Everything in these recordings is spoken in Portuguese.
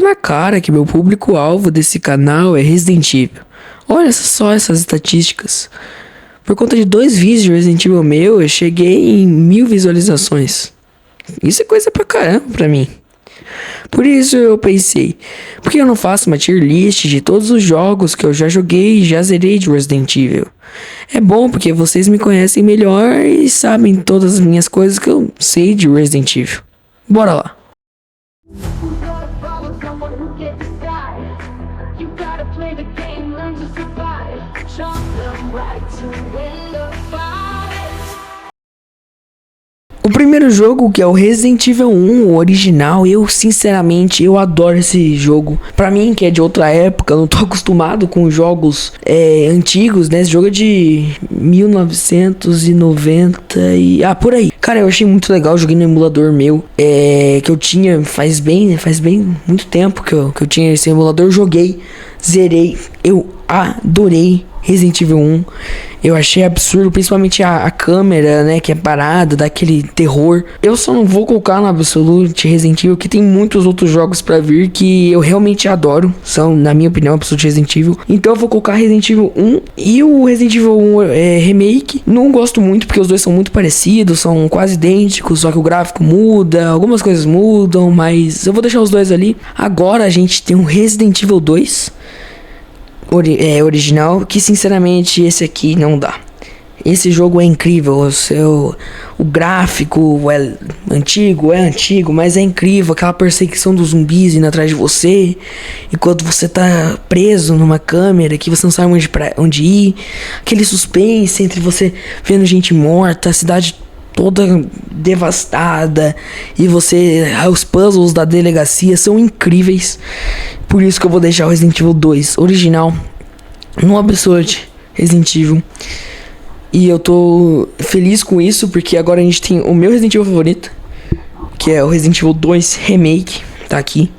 tá na cara que meu público-alvo desse canal é Resident Evil. Olha só essas estatísticas. Por conta de 2 vídeos de Resident Evil meu, eu cheguei em 1000 visualizações. Isso é coisa pra caramba pra mim. Por isso eu pensei, por que eu não faço uma tier list de todos os jogos que eu já joguei e já zerei de Resident Evil? É bom porque vocês me conhecem melhor e sabem todas as minhas coisas que eu sei de Resident Evil. Bora lá. O primeiro jogo, que é o Resident Evil 1, o original, eu sinceramente, eu adoro esse jogo. Pra mim, que é de outra época, eu não tô acostumado com jogos antigos, né? Esse jogo é de 1990 e... por aí. Cara, eu achei muito legal, joguei no emulador meu, que eu tinha faz bem muito tempo que eu tinha esse emulador, eu joguei, zerei, eu adorei Resident Evil 1. Eu achei absurdo, principalmente a câmera, né, que é parada, dá aquele terror. Eu só não vou colocar no Absolute Resident Evil, que tem muitos outros jogos pra vir que eu realmente adoro. São, na minha opinião, Absolute Resident Evil. Então eu vou colocar Resident Evil 1 e o Resident Evil 1 Remake. Não gosto muito, porque os dois são muito parecidos, são quase idênticos, só que o gráfico muda, algumas coisas mudam, mas eu vou deixar os dois ali. Agora a gente tem um Resident Evil 2. Original, que sinceramente esse aqui não dá. Esse jogo é incrível, o gráfico é antigo, mas é incrível, aquela perseguição dos zumbis indo atrás de você, enquanto você tá preso numa câmera que você não sabe onde ir, aquele suspense entre você vendo gente morta, a cidade toda devastada, e os puzzles da delegacia são incríveis. Por isso que eu vou deixar o Resident Evil 2 original no Absolute Resident Evil. E eu tô feliz com isso, porque agora a gente tem o meu Resident Evil favorito, que é o Resident Evil 2 Remake, tá aqui.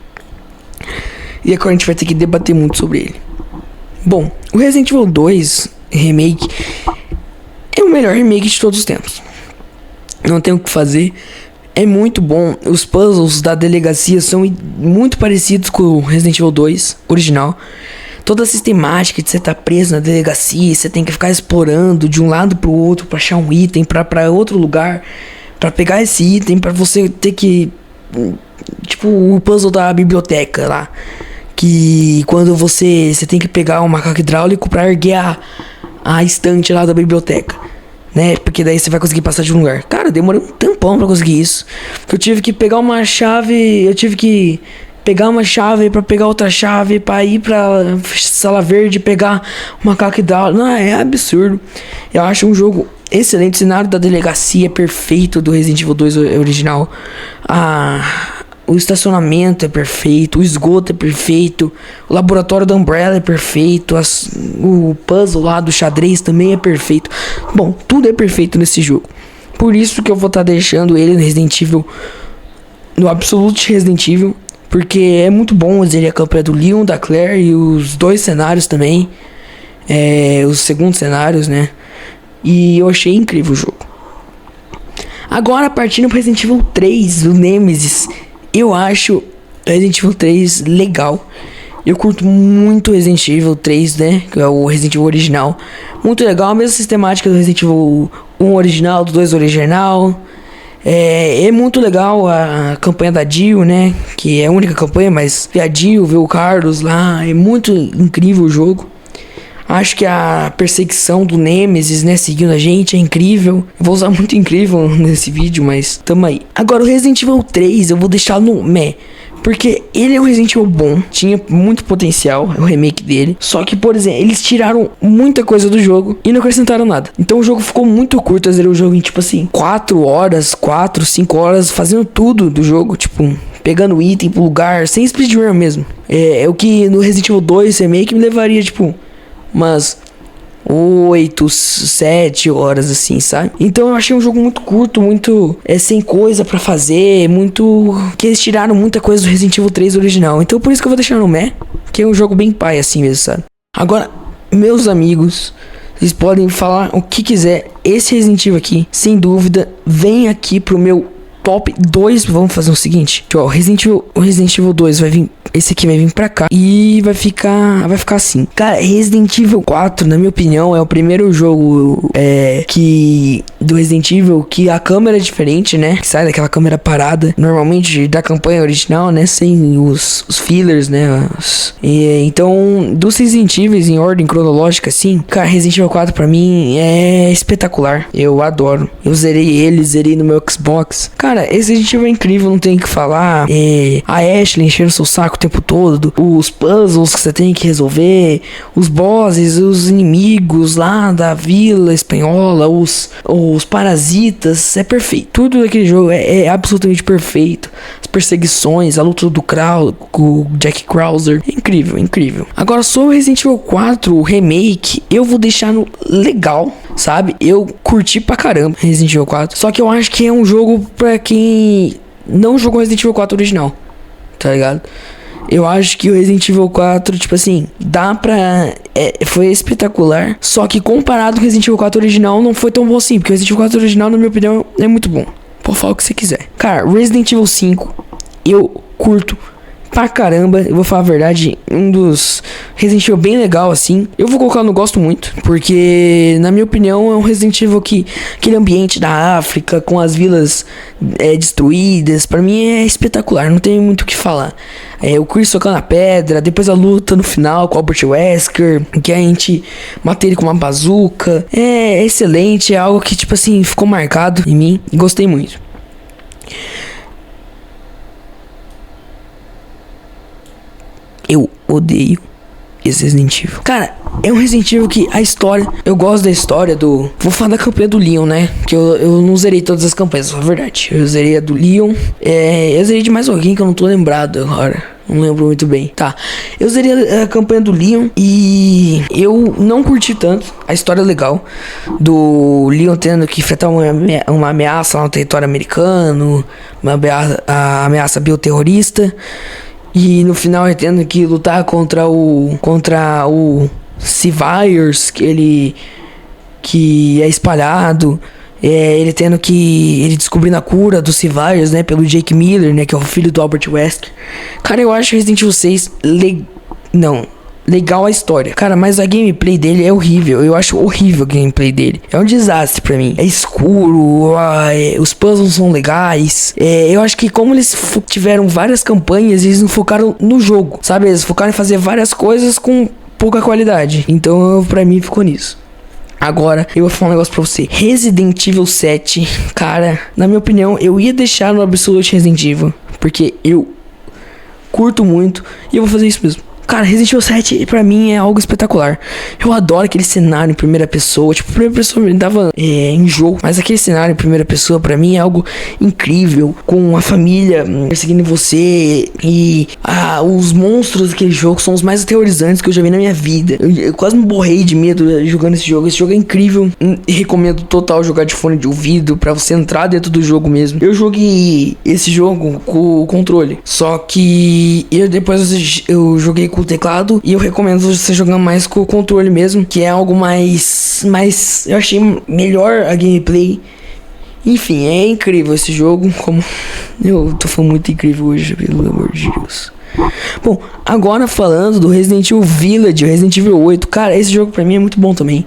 E agora a gente vai ter que debater muito sobre ele. Bom, o Resident Evil 2 Remake é o melhor remake de todos os tempos. Não tem o que fazer. É muito bom. Os puzzles da delegacia são muito parecidos com o Resident Evil 2 original. Toda a sistemática de você estar preso na delegacia, você tem que ficar explorando de um lado pro outro pra achar um item, pra outro lugar, pra pegar esse item, pra você ter que... Tipo o puzzle da biblioteca lá, que quando você tem que pegar um macaco hidráulico pra erguer a estante lá da biblioteca, né? Porque daí você vai conseguir passar de um lugar. Cara, demorei um tempão pra conseguir isso. Eu tive que pegar uma chave. Eu tive que pegar uma chave pra pegar outra chave pra ir pra sala verde pegar o macaco hidráulico. Não, é absurdo. Eu acho um jogo excelente. O cenário da delegacia é perfeito do Resident Evil 2 original. O estacionamento é perfeito, o esgoto é perfeito, o laboratório da Umbrella é perfeito, o puzzle lá do xadrez também é perfeito. Bom, tudo é perfeito nesse jogo. Por isso que eu vou estar deixando ele no Resident Evil, no Absolute Resident Evil, porque é muito bom ele a campanha do Leon, da Claire e os dois cenários também, os segundos cenários, né? E eu achei incrível o jogo. Agora partindo pro Resident Evil 3, o Nemesis. Eu acho Resident Evil 3 legal. Eu curto muito Resident Evil 3, né? Que é o Resident Evil original. Muito legal, a mesma sistemática do Resident Evil 1 original, do 2 original. É muito legal a campanha da Jill, né? Que é a única campanha, mas ver a Jill, ver o Carlos lá. É muito incrível o jogo. Acho que a perseguição do Nemesis, né, seguindo a gente é incrível. Eu vou usar muito incrível nesse vídeo, mas tamo aí. Agora o Resident Evil 3 eu vou deixar no meh, porque ele é um Resident Evil bom, tinha muito potencial, é o remake dele. Só que, por exemplo, eles tiraram muita coisa do jogo e não acrescentaram nada. Então o jogo ficou muito curto, eu zerei o jogo em tipo assim 4 horas, 4, 5 horas, fazendo tudo do jogo, tipo... Pegando item pro lugar, sem speedrun mesmo. É o que no Resident Evil 2 remake me levaria, tipo... umas 8, 7 horas assim, sabe? Então eu achei um jogo muito curto, muito sem coisa pra fazer, muito... que eles tiraram muita coisa do Resident Evil 3 original. Então por isso que eu vou deixar no meh, que é um jogo bem pai assim mesmo, sabe? Agora, meus amigos, vocês podem falar o que quiser. Esse Resident Evil aqui, sem dúvida, vem aqui pro meu top 2. Vamos fazer o seguinte, ó, o Resident Evil 2 vai vir esse aqui vai vir pra cá e vai ficar assim. Cara, Resident Evil 4, na minha opinião, é o primeiro jogo do Resident Evil que a câmera é diferente, né? Que sai daquela câmera parada, normalmente da campanha original, né? Sem os fillers, né? Então, dos Resident Evil em ordem cronológica, assim, cara, Resident Evil 4 pra mim é espetacular. Eu adoro. Eu zerei no meu Xbox. Cara, esse Resident Evil é incrível, não tem o que falar. A Ashley enchendo seu saco o tempo todo, os puzzles que você tem que resolver, os bosses, os inimigos lá da vila espanhola, os parasitas, é perfeito. Tudo daquele jogo é absolutamente perfeito. As perseguições, a luta com o Jack Krauser, é incrível, incrível. Agora, sobre Resident Evil 4, o remake, eu vou deixar no legal, sabe? Eu curti pra caramba Resident Evil 4, só que eu acho que é um jogo pra quem não jogou Resident Evil 4 original, tá ligado? Eu acho que o Resident Evil 4, tipo assim, foi espetacular. Só que comparado com o Resident Evil 4 original, não foi tão bom assim. Porque o Resident Evil 4 original, na minha opinião, é muito bom. Pode falar o que você quiser. Cara, Resident Evil 5, eu curto pra caramba. Eu vou falar a verdade, um dos Resident Evil bem legal, assim. Eu vou colocar no gosto muito, porque na minha opinião é um Resident Evil que aquele ambiente da África, com as vilas destruídas, pra mim é espetacular, não tem muito o que falar. O Chris tocando a pedra, depois a luta no final com o Albert Wesker, que a gente mata ele com uma bazuca. É excelente, é algo que, tipo assim, ficou marcado em mim e gostei muito. Eu odeio esse Resident Evil. Cara, é um Resident Evil que a história... Eu gosto da história do... Vou falar da campanha do Leon, né? Que eu não zerei todas as campanhas, é verdade. Eu zerei a do Leon. Eu zerei de mais alguém que eu não tô lembrado agora. Não lembro muito bem. Tá. Eu zerei a campanha do Leon e eu não curti tanto a história legal do Leon tendo que enfrentar uma ameaça lá no território americano, a ameaça bioterrorista. E no final ele tendo que lutar contra o C-Virus, que é espalhado. Ele tendo que... Ele descobrindo a cura do C-Virus, né? Pelo Jake Miller, né? Que é o filho do Albert Wesker. Cara, eu acho Resident Evil 6 legal a história. Cara, mas a gameplay dele é horrível. Eu acho horrível a gameplay dele. É um desastre pra mim. É escuro, os puzzles são legais. Eu acho que como eles tiveram várias campanhas, eles não focaram no jogo, sabe? Eles focaram em fazer várias coisas com pouca qualidade. Então, pra mim, ficou nisso. Agora, eu vou falar um negócio pra você. Resident Evil 7, cara, na minha opinião, eu ia deixar no Absolute Resident Evil, porque eu curto muito e eu vou fazer isso mesmo. Cara, Resident Evil 7 pra mim é algo espetacular. Eu adoro aquele cenário em primeira pessoa. Tipo, primeira pessoa me dava enjoo, mas aquele cenário em primeira pessoa pra mim é algo incrível. Com a família perseguindo você. E os monstros daquele jogo são os mais aterrorizantes que eu já vi na minha vida. Eu quase me borrei de medo jogando esse jogo. Esse jogo é incrível. Recomendo total jogar de fone de ouvido pra você entrar dentro do jogo mesmo. Eu joguei esse jogo com o controle, só que depois eu joguei com o teclado, e eu recomendo você jogar mais com o controle mesmo, que é algo mais eu achei melhor a gameplay. Enfim, é incrível esse jogo. Como eu tô falando muito incrível hoje, pelo amor de Deus. Bom, agora falando do Resident Evil Village, Resident Evil 8. Cara, esse jogo pra mim é muito bom também.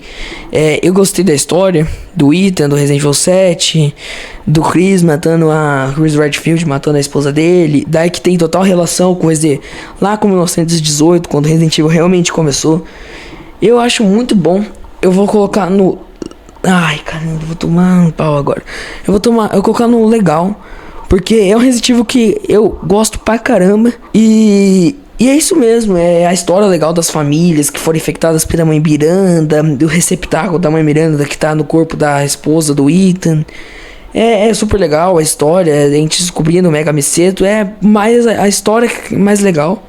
Eu gostei da história do Ethan, do Resident Evil 7, do Chris matando Chris Redfield, matando a esposa dele. Daí que tem total relação com o Resident lá com 1918, quando o Resident Evil realmente começou. Eu acho muito bom. Eu vou colocar no... Ai, caramba, eu vou tomar um pau agora. Eu vou colocar no legal, porque é um Resident Evil que eu gosto pra caramba. E é isso mesmo, é a história legal das famílias que foram infectadas pela mãe Miranda, do receptáculo da mãe Miranda que tá no corpo da esposa do Ethan. É super legal a história, a gente descobrindo o Mega Miseto, mais a história mais legal.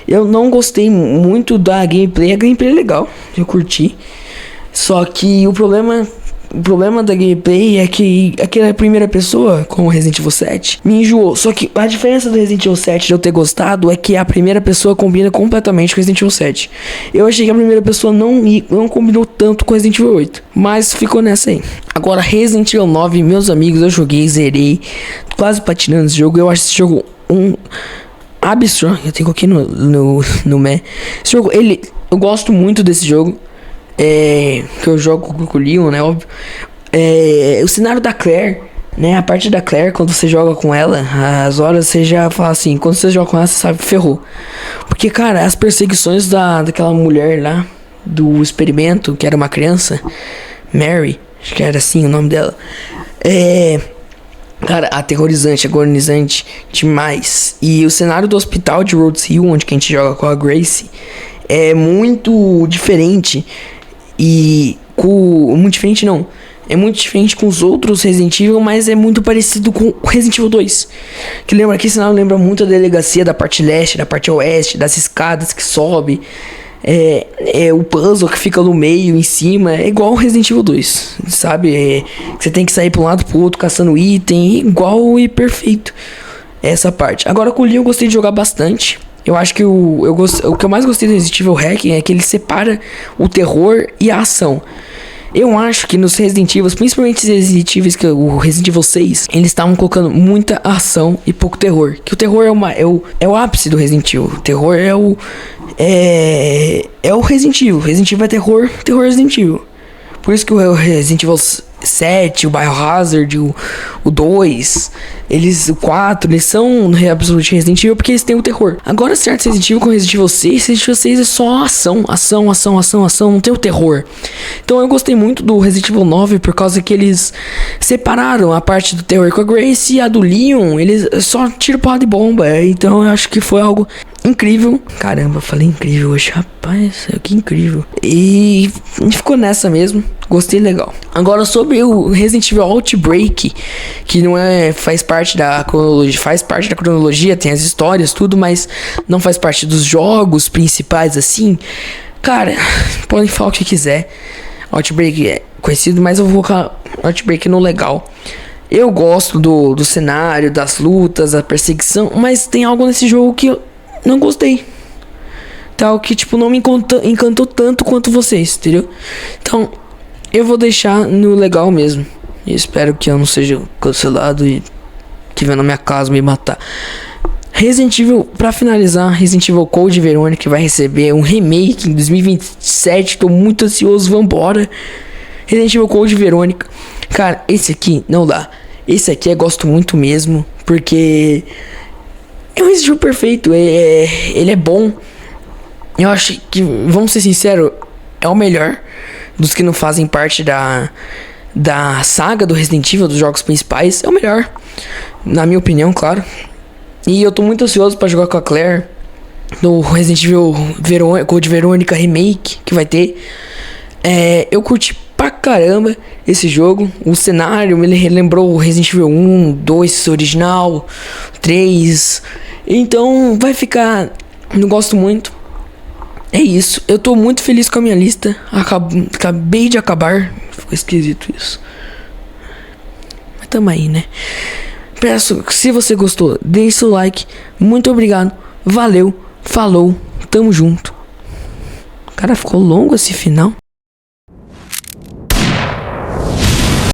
Eu não gostei muito da gameplay, a gameplay é legal, eu curti. Só que o problema da gameplay é que aquela primeira pessoa, com o Resident Evil 7, me enjoou. Só que a diferença do Resident Evil 7 de eu ter gostado é que a primeira pessoa combina completamente com o Resident Evil 7. Eu achei que a primeira pessoa não combinou tanto com o Resident Evil 8, mas ficou nessa aí. Agora, Resident Evil 9, meus amigos, eu joguei, zerei, quase patinando esse jogo. Eu acho esse jogo Abstrong, eu tenho aqui no Esse jogo, eu gosto muito desse jogo. Que eu jogo com o Leon, né, óbvio. O cenário da Claire, né, a parte da Claire, quando você joga com ela, as horas você já fala assim, quando você joga com ela, você sabe, ferrou. Porque, cara, as perseguições daquela mulher lá, do experimento, que era uma criança, Mary, acho que era assim o nome dela. Cara, aterrorizante, agonizante demais. E o cenário do hospital de Rhodes Hill, onde que a gente joga com a Gracie, é muito diferente. Muito diferente não. É muito diferente com os outros Resident Evil, mas é muito parecido com o Resident Evil 2. Que lembra que esse cenário lembra muito a delegacia da parte leste, da parte oeste, das escadas que sobe. O puzzle que fica no meio, em cima, é igual o Resident Evil 2, sabe? Você tem que sair pra um lado pro outro caçando item, igual e perfeito. Essa parte. Agora com o Leon eu gostei de jogar bastante. Eu acho que o que eu mais gostei do Resident Evil Hacking é que ele separa o terror e a ação. Eu acho que nos Resident Evil, principalmente os Resident Evil, que o Resident Evil 6, eles estavam colocando muita ação e pouco terror. Que o terror é o ápice do Resident Evil. O terror é o Resident Evil. Resident Evil é terror é Resident Evil. Por isso que o Resident Evil 7, o Biohazard, o 2, o 4, eles são absolutamente Resident Evil porque eles têm o terror. Agora, certo, Resident Evil com Resident Evil 6, Resident Evil 6 é só ação, não tem o terror. Então eu gostei muito do Resident Evil 9 por causa que eles separaram a parte do terror com a Grace e a do Leon, eles só tiram porrada de bomba. Então eu acho que foi algo incrível. Caramba, eu falei incrível hoje, rapaz, que incrível. E ficou nessa mesmo. Gostei, legal. Agora sobre o Resident Evil Outbreak, que não faz parte da cronologia, tem as histórias, tudo, mas não faz parte dos jogos principais, assim. Cara, podem falar o que quiser. Outbreak é conhecido, mas eu vou colocar Outbreak no legal. Eu gosto do cenário, das lutas, da perseguição, mas tem algo nesse jogo que eu não gostei. Tal que, tipo, não me encantou tanto quanto vocês, entendeu? Então, eu vou deixar no legal mesmo. E espero que eu não seja cancelado e que venha na minha casa me matar. Resident Evil, pra finalizar, Resident Evil Code Verônica vai receber um remake em 2027. Tô muito ansioso, vambora. Resident Evil Code Verônica. Cara, esse aqui não dá. Esse aqui eu gosto muito mesmo, porque é um Resident Evil perfeito. Ele é bom. Eu acho que, vamos ser sinceros, é o melhor dos que não fazem parte da saga do Resident Evil, dos jogos principais. É o melhor, na minha opinião, claro. E eu tô muito ansioso pra jogar com a Claire no Resident Evil Code Verônica Remake que vai ter. Eu curti pra caramba esse jogo. O cenário me relembrou o Resident Evil 1, 2 original, 3. Então vai ficar... Não gosto muito. É isso, eu tô muito feliz com a minha lista. Acabei de acabar. Ficou esquisito isso, mas tamo aí, né? Peço, se você gostou, deixe seu like. Muito obrigado, valeu, falou, tamo junto. Cara, ficou longo esse final.